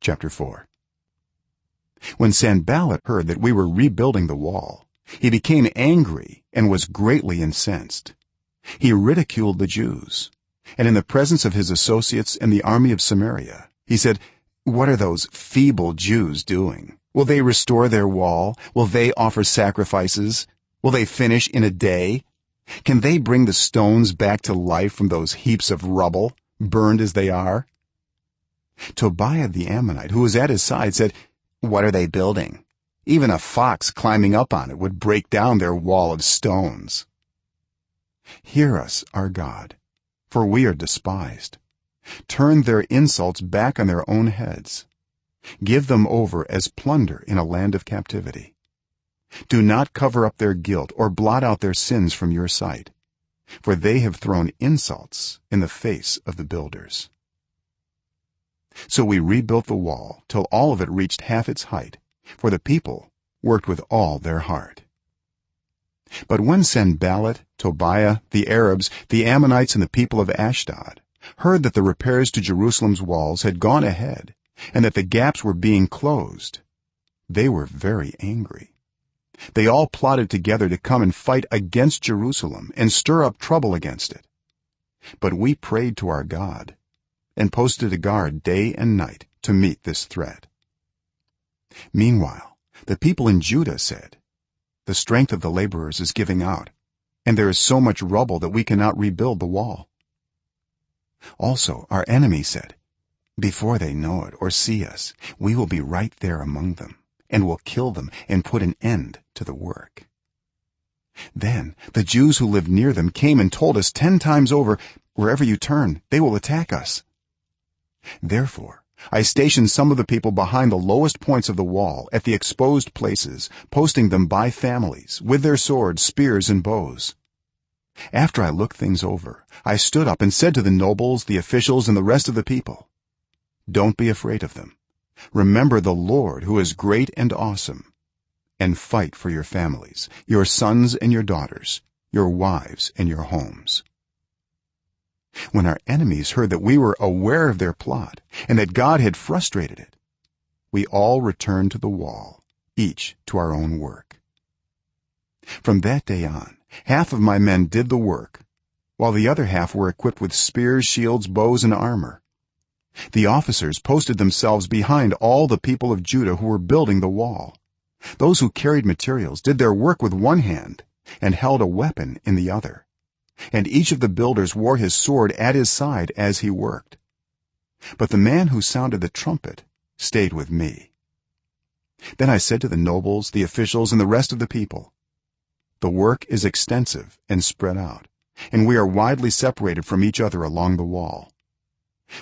Chapter 4. When Sanballat heard that we were rebuilding the wall, he became angry and was greatly incensed. He ridiculed the Jews, and in the presence of his associates and the army of Samaria he said, "What are those feeble Jews doing? Will they restore their wall? Will they offer sacrifices? Will they finish in a day? Can they bring the stones back to life from those heaps of rubble, burned as they are?" Tobiah the Ammonite, who was at his side, said, "What are they building? Even a fox climbing up on it would break down their wall of stones." Hear us, our God, for we are despised. Turn their insults back on their own heads. Give them over as plunder in a land of captivity. Do not cover up their guilt or blot out their sins from your sight, for they have thrown insults in the face of the builders. So we rebuilt the wall till all of it reached half its height, for the people worked with all their heart. But when Sanballat, Tobiah, the Arabs, the Ammonites, and the people of Ashdod heard that the repairs to Jerusalem's walls had gone ahead and that the gaps were being closed, they were very angry. They all plotted together to come and fight against Jerusalem and stir up trouble against it. But we prayed to our God and posted a guard day and night to meet this threat. Meanwhile, the people in Judah said, "The strength of the laborers is giving out, and there is so much rubble that we cannot rebuild the wall." Also our enemy said, "Before they know it or see us, we will be right there among them and will kill them and put an end to the work." Then the Jews who lived near them came and told us 10 times over, "Wherever you turn, they will attack us." Therefore I stationed some of the people behind the lowest points of the wall at the exposed places, posting them by families with their swords, spears, and bows. After I looked things over, I stood up and said to the nobles, the officials, and the rest of the people, "Don't be afraid of them. Remember the Lord, who is great and awesome, and fight for your families, your sons and your daughters, your wives and your homes." When our enemies heard that we were aware of their plot and that God had frustrated it, we all returned to the wall, each to our own work. From that day on, half of my men did the work, while the other half were equipped with spears, shields, bows, and armor. The officers posted themselves behind all the people of Judah who were building the wall. Those who carried materials did their work with one hand and held a weapon in the other, and each of the builders wore his sword at his side as he worked. But the man who sounded the trumpet stayed with me. Then I said to the nobles, the officials, and the rest of the people, "The work is extensive and spread out, and we are widely separated from each other along the wall.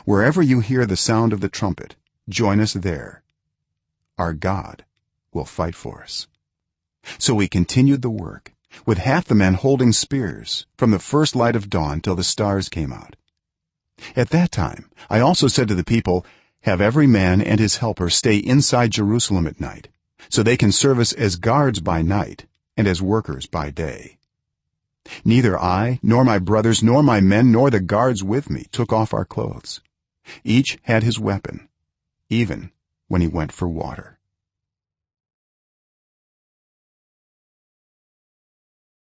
Wherever you hear the sound of the trumpet, join us there. Our God will fight for us." So we continued the work, with half the men holding spears, from the first light of dawn till the stars came out. At that time I also said to the people, "Have every man and his helper stay inside Jerusalem at night, so they can serve us as guards by night and as workers by day." Neither I nor my brothers nor my men nor the guards with me took off our clothes. Each had his weapon, even when he went for water.